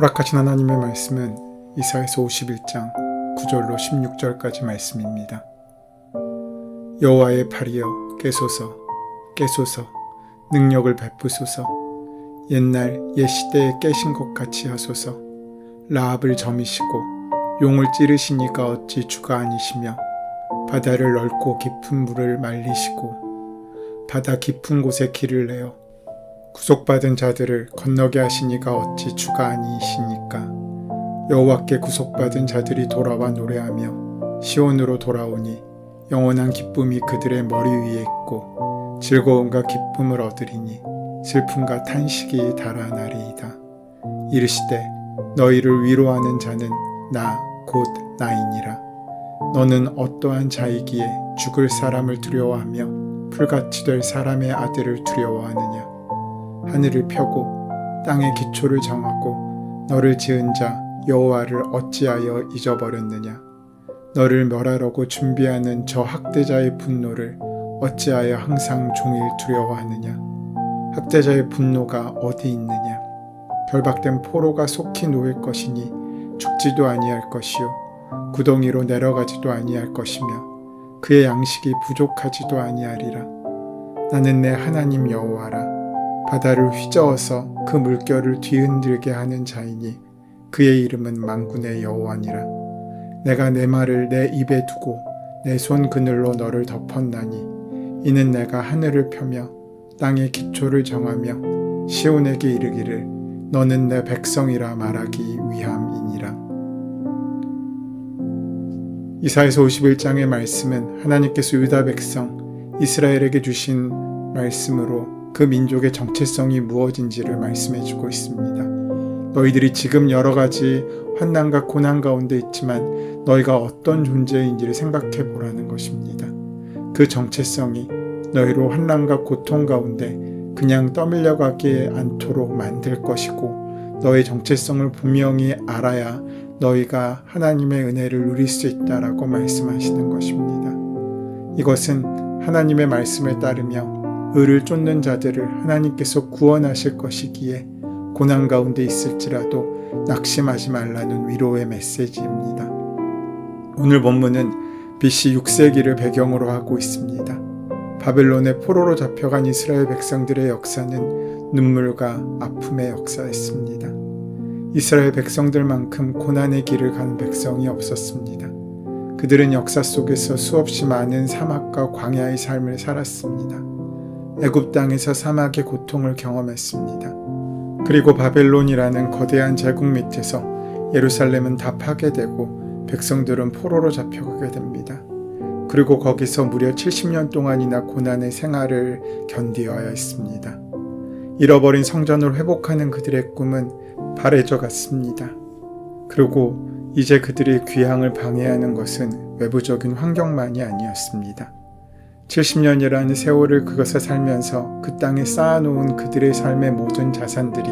허락하신 하나님의 말씀은 이사야서 51장 9절로 16절까지 말씀입니다. 여호와의 발이여 깨소서, 깨소서, 능력을 베푸소서. 옛날 옛시대에 깨신 것 같이 하소서. 라합을 점이시고 용을 찌르시니까 어찌 주가 아니시며, 바다를 넓고 깊은 물을 말리시고 바다 깊은 곳에 길을 내어 구속받은 자들을 건너게 하시니까 어찌 주가 아니시니까. 여호와께 구속받은 자들이 돌아와 노래하며 시온으로 돌아오니 영원한 기쁨이 그들의 머리 위에 있고 즐거움과 기쁨을 얻으리니 슬픔과 탄식이 달아나리이다. 이르시되 너희를 위로하는 자는 나 곧 나이니라. 너는 어떠한 자이기에 죽을 사람을 두려워하며 풀같이 될 사람의 아들을 두려워하느냐. 하늘을 펴고 땅의 기초를 정하고 너를 지은 자 여호와를 어찌하여 잊어버렸느냐. 너를 멸하려고 준비하는 저 학대자의 분노를 어찌하여 항상 종일 두려워하느냐. 학대자의 분노가 어디 있느냐. 결박된 포로가 속히 놓일 것이니 죽지도 아니할 것이요 구덩이로 내려가지도 아니할 것이며 그의 양식이 부족하지도 아니하리라. 나는 내 하나님 여호와라. 바다를 휘저어서 그 물결을 뒤흔들게 하는 자이니 그의 이름은 만군의 여호와니라. 내가 내 말을 내 입에 두고 내 손 그늘로 너를 덮었나니 이는 내가 하늘을 펴며 땅의 기초를 정하며 시온에게 이르기를 너는 내 백성이라 말하기 위함이니라. 이사야서 51장의 말씀은 하나님께서 유다 백성 이스라엘에게 주신 말씀으로 그 민족의 정체성이 무엇인지를 말씀해 주고 있습니다. 너희들이 지금 여러 가지 환난과 고난 가운데 있지만 너희가 어떤 존재인지를 생각해 보라는 것입니다. 그 정체성이 너희로 환난과 고통 가운데 그냥 떠밀려가지 않도록 만들 것이고 너의 정체성을 분명히 알아야 너희가 하나님의 은혜를 누릴 수 있다라고 말씀하시는 것입니다. 이것은 하나님의 말씀에 따르며 의를 쫓는 자들을 하나님께서 구원하실 것이기에 고난 가운데 있을지라도 낙심하지 말라는 위로의 메시지입니다. 오늘 본문은 BC 6세기를 배경으로 하고 있습니다. 바벨론의 포로로 잡혀간 이스라엘 백성들의 역사는 눈물과 아픔의 역사였습니다. 이스라엘 백성들만큼 고난의 길을 가는 백성이 없었습니다. 그들은 역사 속에서 수없이 많은 사막과 광야의 삶을 살았습니다. 애굽 땅에서 사막의 고통을 경험했습니다. 그리고 바벨론이라는 거대한 제국 밑에서 예루살렘은 다 파괴되고 백성들은 포로로 잡혀가게 됩니다. 그리고 거기서 무려 70년 동안이나 고난의 생활을 견디어야 했습니다. 잃어버린 성전을 회복하는 그들의 꿈은 바래져 갔습니다. 그리고 이제 그들의 귀향을 방해하는 것은 외부적인 환경만이 아니었습니다. 70년이라는 세월을 그것에 살면서 그 땅에 쌓아놓은 그들의 삶의 모든 자산들이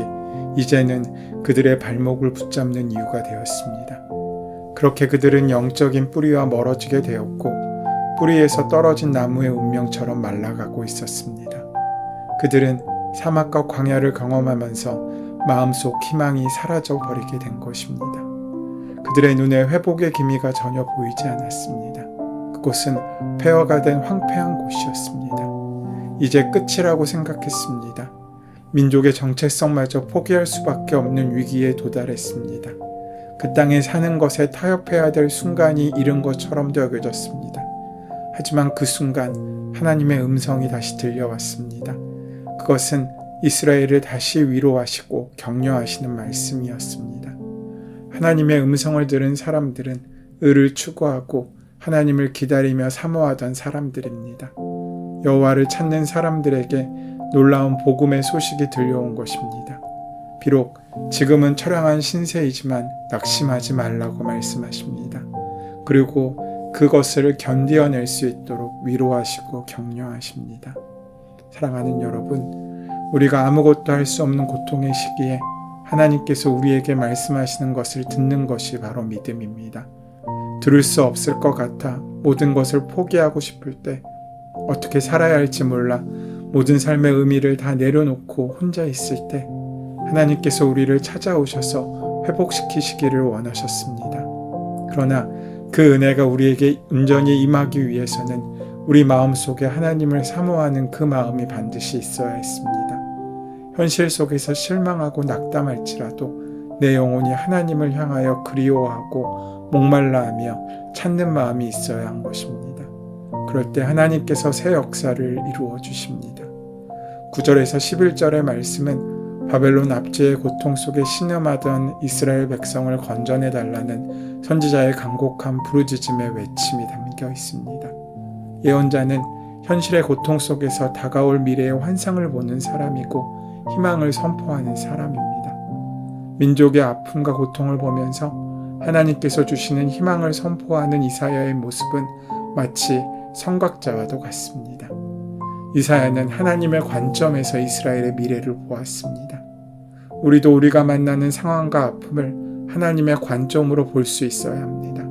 이제는 그들의 발목을 붙잡는 이유가 되었습니다. 그렇게 그들은 영적인 뿌리와 멀어지게 되었고 뿌리에서 떨어진 나무의 운명처럼 말라가고 있었습니다. 그들은 사막과 광야를 경험하면서 마음속 희망이 사라져 버리게 된 것입니다. 그들의 눈에 회복의 기미가 전혀 보이지 않았습니다. 그곳은 폐허가 된 황폐한 곳이었습니다. 이제 끝이라고 생각했습니다. 민족의 정체성마저 포기할 수밖에 없는 위기에 도달했습니다. 그 땅에 사는 것에 타협해야 될 순간이 이른 것처럼도 여겨졌습니다. 하지만 그 순간 하나님의 음성이 다시 들려왔습니다. 그것은 이스라엘을 다시 위로하시고 격려하시는 말씀이었습니다. 하나님의 음성을 들은 사람들은 의를 추구하고 하나님을 기다리며 사모하던 사람들입니다. 여호와를 찾는 사람들에게 놀라운 복음의 소식이 들려온 것입니다. 비록 지금은 처량한 신세이지만 낙심하지 말라고 말씀하십니다. 그리고 그것을 견디어낼 수 있도록 위로하시고 격려하십니다. 사랑하는 여러분, 우리가 아무것도 할 수 없는 고통의 시기에 하나님께서 우리에게 말씀하시는 것을 듣는 것이 바로 믿음입니다. 들을 수 없을 것 같아 모든 것을 포기하고 싶을 때, 어떻게 살아야 할지 몰라 모든 삶의 의미를 다 내려놓고 혼자 있을 때 하나님께서 우리를 찾아오셔서 회복시키시기를 원하셨습니다. 그러나 그 은혜가 우리에게 온전히 임하기 위해서는 우리 마음속에 하나님을 사모하는 그 마음이 반드시 있어야 했습니다. 현실 속에서 실망하고 낙담할지라도 내 영혼이 하나님을 향하여 그리워하고 목말라하며 찾는 마음이 있어야 한 것입니다. 그럴 때 하나님께서 새 역사를 이루어 주십니다. 9절에서 11절의 말씀은 바벨론 압제의 고통 속에 신음하던 이스라엘 백성을 건져내달라는 선지자의 간곡한 부르짖음의 외침이 담겨 있습니다. 예언자는 현실의 고통 속에서 다가올 미래의 환상을 보는 사람이고 희망을 선포하는 사람입니다. 민족의 아픔과 고통을 보면서 하나님께서 주시는 희망을 선포하는 이사야의 모습은 마치 선각자와도 같습니다. 이사야는 하나님의 관점에서 이스라엘의 미래를 보았습니다. 우리도 우리가 만나는 상황과 아픔을 하나님의 관점으로 볼 수 있어야 합니다.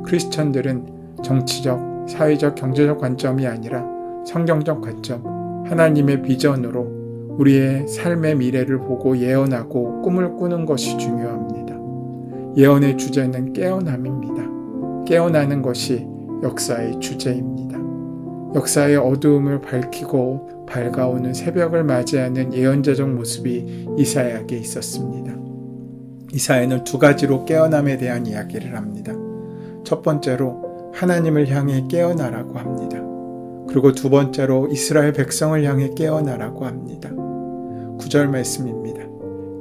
크리스천들은 정치적, 사회적, 경제적 관점이 아니라 성경적 관점, 하나님의 비전으로 우리의 삶의 미래를 보고 예언하고 꿈을 꾸는 것이 중요합니다. 예언의 주제는 깨어남입니다. 깨어나는 것이 역사의 주제입니다. 역사의 어두움을 밝히고 밝아오는 새벽을 맞이하는 예언자적 모습이 이사야에게 있었습니다. 이사야는 두 가지로 깨어남에 대한 이야기를 합니다. 첫 번째로 하나님을 향해 깨어나라고 합니다. 그리고 두 번째로 이스라엘 백성을 향해 깨어나라고 합니다. 9절 말씀입니다.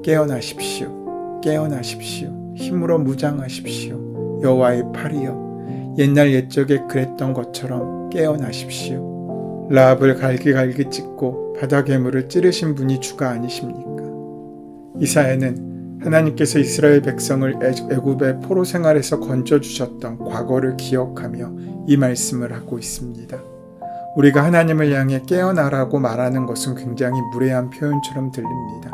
깨어나십시오. 깨어나십시오. 힘으로 무장하십시오. 여호와의 팔이여, 옛날 옛적에 그랬던 것처럼 깨어나십시오. 라합을 갈기갈기 찢고 바다 괴물을 찌르신 분이 주가 아니십니까? 이사야는 하나님께서 이스라엘 백성을 애굽의 포로 생활에서 건져주셨던 과거를 기억하며 이 말씀을 하고 있습니다. 우리가 하나님을 향해 깨어나라고 말하는 것은 굉장히 무례한 표현처럼 들립니다.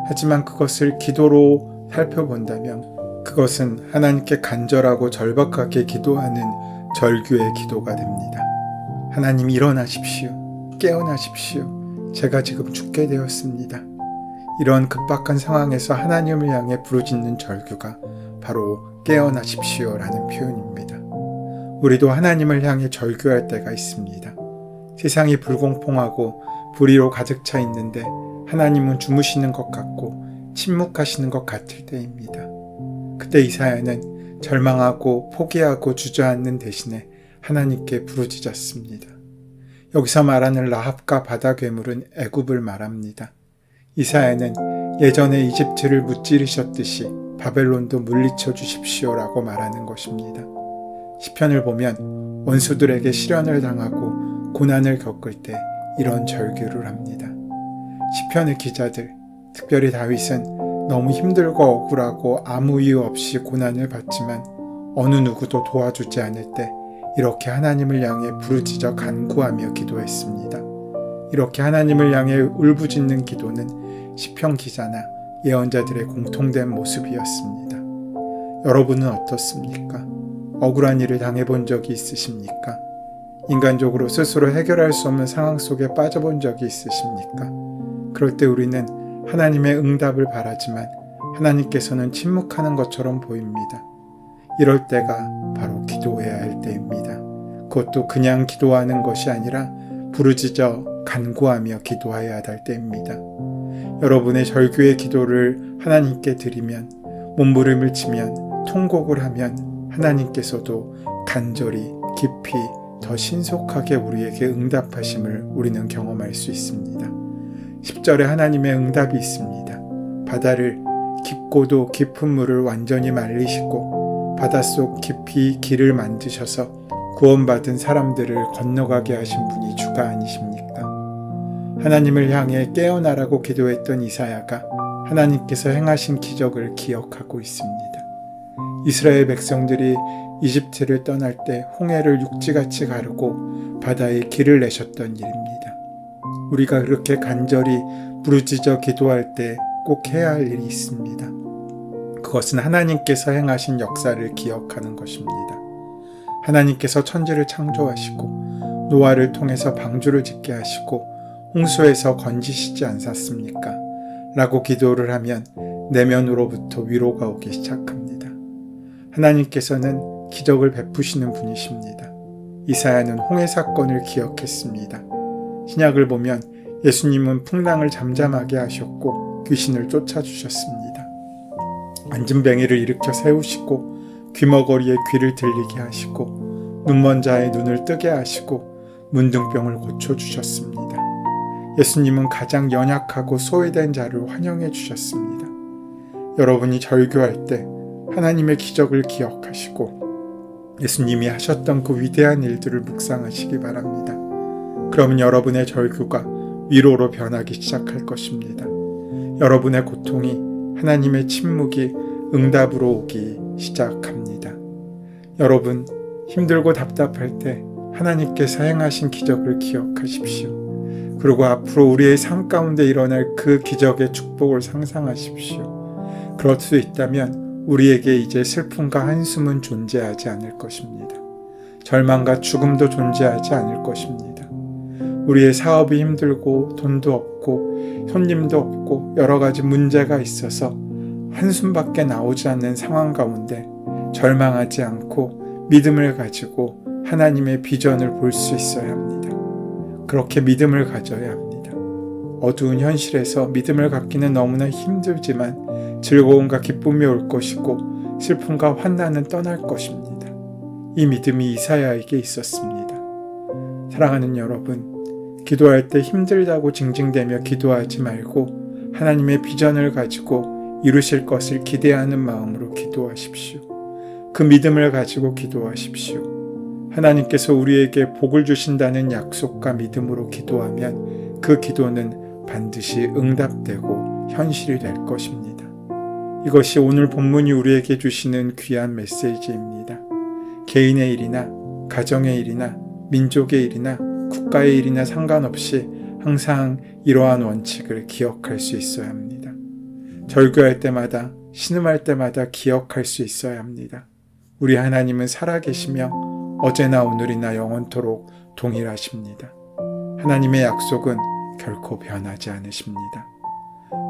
하지만 그것을 기도로 살펴본다면 그것은 하나님께 간절하고 절박하게 기도하는 절규의 기도가 됩니다. 하나님 일어나십시오. 깨어나십시오. 제가 지금 죽게 되었습니다. 이런 급박한 상황에서 하나님을 향해 부르짖는 절규가 바로 깨어나십시오라는 표현입니다. 우리도 하나님을 향해 절규할 때가 있습니다. 세상이 불공평하고 불의로 가득 차 있는데 하나님은 주무시는 것 같고 침묵하시는 것 같을 때입니다. 그때 이사야는 절망하고 포기하고 주저앉는 대신에 하나님께 부르짖었습니다. 여기서 말하는 라합과 바다 괴물은 애굽을 말합니다. 이사야는 예전에 이집트를 무찌르셨듯이 바벨론도 물리쳐 주십시오라고 말하는 것입니다. 시편을 보면 원수들에게 시련을 당하고 고난을 겪을 때 이런 절규를 합니다. 시편의 기자들, 특별히 다윗은 너무 힘들고 억울하고 아무 이유 없이 고난을 받지만 어느 누구도 도와주지 않을 때 이렇게 하나님을 향해 부르짖어 간구하며 기도했습니다. 이렇게 하나님을 향해 울부짖는 기도는 시편 기자나 예언자들의 공통된 모습이었습니다. 여러분은 어떻습니까? 억울한 일을 당해본 적이 있으십니까? 인간적으로 스스로 해결할 수 없는 상황 속에 빠져본 적이 있으십니까? 그럴 때 우리는 하나님의 응답을 바라지만 하나님께서는 침묵하는 것처럼 보입니다. 이럴 때가 바로 기도해야 할 때입니다. 그것도 그냥 기도하는 것이 아니라 부르짖어 간구하며 기도해야 할 때입니다. 여러분의 절규의 기도를 하나님께 드리면, 몸부림을 치면, 통곡을 하면 하나님께서도 간절히 깊이 더 신속하게 우리에게 응답하심을 우리는 경험할 수 있습니다. 10절에 하나님의 응답이 있습니다. 바다를 깊고도 깊은 물을 완전히 말리시고 바닷속 깊이 길을 만드셔서 구원받은 사람들을 건너가게 하신 분이 주가 아니십니까? 하나님을 향해 깨어나라고 기도했던 이사야가 하나님께서 행하신 기적을 기억하고 있습니다. 이스라엘 백성들이 이집트를 떠날 때 홍해를 육지같이 가르고 바다에 길을 내셨던 일입니다. 우리가 그렇게 간절히 부르짖어 기도할 때 꼭 해야 할 일이 있습니다. 그것은 하나님께서 행하신 역사를 기억하는 것입니다. 하나님께서 천지를 창조하시고 노아를 통해서 방주를 짓게 하시고 홍수에서 건지시지 않았습니까? 라고 기도를 하면 내면으로부터 위로가 오기 시작합니다. 하나님께서는 기적을 베푸시는 분이십니다. 이사야는 홍해 사건을 기억했습니다. 신약을 보면 예수님은 풍랑을 잠잠하게 하셨고 귀신을 쫓아주셨습니다. 앉은뱅이를 일으켜 세우시고 귀머거리에 귀를 들리게 하시고 눈먼 자의 눈을 뜨게 하시고 문둥병을 고쳐주셨습니다. 예수님은 가장 연약하고 소외된 자를 환영해 주셨습니다. 여러분이 절규할 때 하나님의 기적을 기억하시고 예수님이 하셨던 그 위대한 일들을 묵상하시기 바랍니다. 그러면 여러분의 절규가 위로로 변하기 시작할 것입니다. 여러분의 고통이 하나님의 침묵이 응답으로 오기 시작합니다. 여러분, 힘들고 답답할 때 하나님께서 행하신 기적을 기억하십시오. 그리고 앞으로 우리의 삶 가운데 일어날 그 기적의 축복을 상상하십시오. 그럴 수 있다면 우리에게 이제 슬픔과 한숨은 존재하지 않을 것입니다. 절망과 죽음도 존재하지 않을 것입니다. 우리의 사업이 힘들고 돈도 없고 손님도 없고 여러 가지 문제가 있어서 한숨밖에 나오지 않는 상황 가운데 절망하지 않고 믿음을 가지고 하나님의 비전을 볼 수 있어야 합니다. 그렇게 믿음을 가져야 합니다. 어두운 현실에서 믿음을 갖기는 너무나 힘들지만 즐거움과 기쁨이 올 것이고 슬픔과 환난은 떠날 것입니다. 이 믿음이 이사야에게 있었습니다. 사랑하는 여러분, 기도할 때 힘들다고 징징대며 기도하지 말고 하나님의 비전을 가지고 이루실 것을 기대하는 마음으로 기도하십시오. 그 믿음을 가지고 기도하십시오. 하나님께서 우리에게 복을 주신다는 약속과 믿음으로 기도하면 그 기도는 반드시 응답되고 현실이 될 것입니다. 이것이 오늘 본문이 우리에게 주시는 귀한 메시지입니다. 개인의 일이나 가정의 일이나 민족의 일이나 국가의 일이나 상관없이 항상 이러한 원칙을 기억할 수 있어야 합니다. 절규할 때마다 신음할 때마다 기억할 수 있어야 합니다. 우리 하나님은 살아계시며 어제나 오늘이나 영원토록 동일하십니다. 하나님의 약속은 결코 변하지 않으십니다.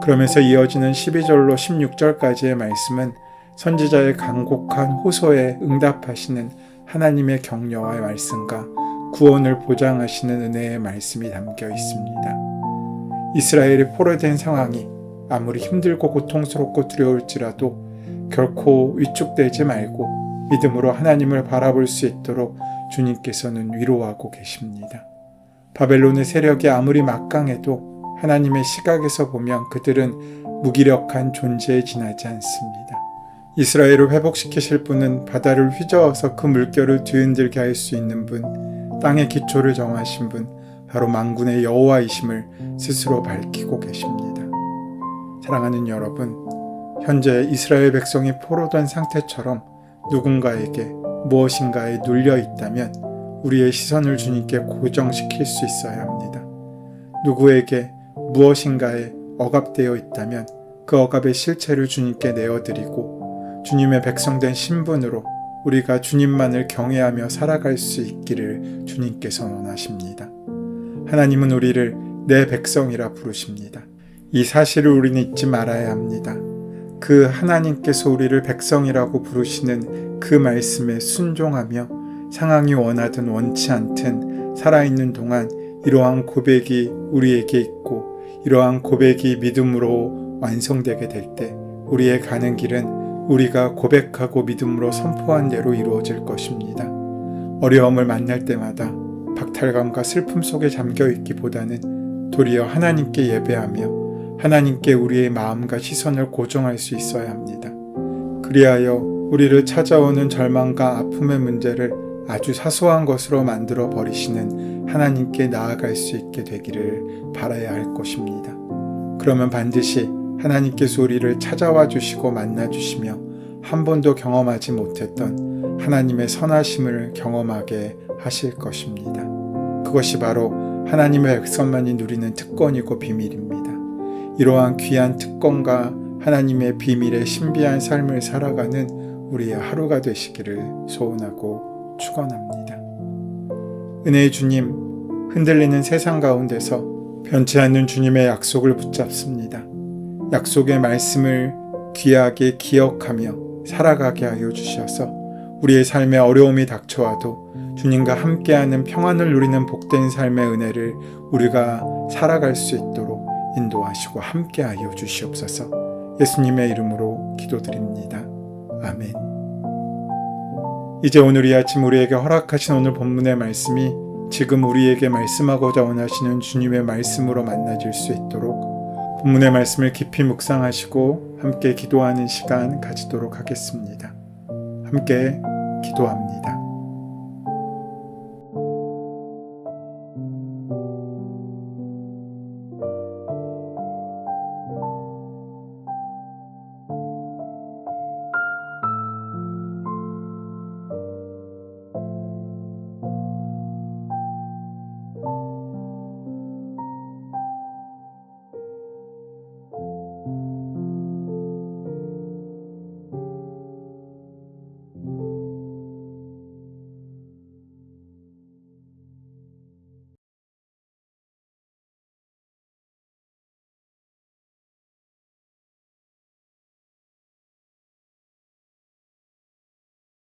그러면서 이어지는 12절로 16절까지의 말씀은 선지자의 간곡한 호소에 응답하시는 하나님의 격려와 말씀과 구원을 보장하시는 은혜의 말씀이 담겨 있습니다. 이스라엘이 포로된 상황이 아무리 힘들고 고통스럽고 두려울지라도 결코 위축되지 말고 믿음으로 하나님을 바라볼 수 있도록 주님께서는 위로하고 계십니다. 바벨론의 세력이 아무리 막강해도 하나님의 시각에서 보면 그들은 무기력한 존재에 지나지 않습니다. 이스라엘을 회복시키실 분은 바다를 휘저어서 그 물결을 뒤흔들게 할 수 있는 분, 땅의 기초를 정하신 분, 바로 만군의 여호와이심을 스스로 밝히고 계십니다. 사랑하는 여러분, 현재 이스라엘 백성이 포로된 상태처럼 누군가에게 무엇인가에 눌려 있다면 우리의 시선을 주님께 고정시킬 수 있어야 합니다. 누구에게 무엇인가에 억압되어 있다면 그 억압의 실체를 주님께 내어드리고 주님의 백성된 신분으로 우리가 주님만을 경외하며 살아갈 수 있기를 주님께서 원하십니다. 하나님은 우리를 내 백성이라 부르십니다. 이 사실을 우리는 잊지 말아야 합니다. 그 하나님께서 우리를 백성이라고 부르시는 그 말씀에 순종하며 상황이 원하든 원치 않든 살아있는 동안 이러한 고백이 우리에게 있고 이러한 고백이 믿음으로 완성되게 될 때 우리의 가는 길은 우리가 고백하고 믿음으로 선포한 대로 이루어질 것입니다. 어려움을 만날 때마다 박탈감과 슬픔 속에 잠겨있기보다는 도리어 하나님께 예배하며 하나님께 우리의 마음과 시선을 고정할 수 있어야 합니다. 그리하여 우리를 찾아오는 절망과 아픔의 문제를 아주 사소한 것으로 만들어 버리시는 하나님께 나아갈 수 있게 되기를 바라야 할 것입니다. 그러면 반드시 하나님께서 우리를 찾아와 주시고 만나 주시며 한 번도 경험하지 못했던 하나님의 선하심을 경험하게 하실 것입니다. 그것이 바로 하나님의 백성만이 누리는 특권이고 비밀입니다. 이러한 귀한 특권과 하나님의 비밀의 신비한 삶을 살아가는 우리의 하루가 되시기를 소원하고 축원합니다. 은혜의 주님, 흔들리는 세상 가운데서 변치 않는 주님의 약속을 붙잡습니다. 약속의 말씀을 귀하게 기억하며 살아가게 하여 주셔서 우리의 삶에 어려움이 닥쳐와도 주님과 함께하는 평안을 누리는 복된 삶의 은혜를 우리가 살아갈 수 있도록 인도하시고 함께하여 주시옵소서. 예수님의 이름으로 기도드립니다. 아멘. 이제 오늘 이 아침 우리에게 허락하신 오늘 본문의 말씀이 지금 우리에게 말씀하고자 원하시는 주님의 말씀으로 만나질 수 있도록 본문의 말씀을 깊이 묵상하시고 함께 기도하는 시간 가지도록 하겠습니다. 함께 기도합니다.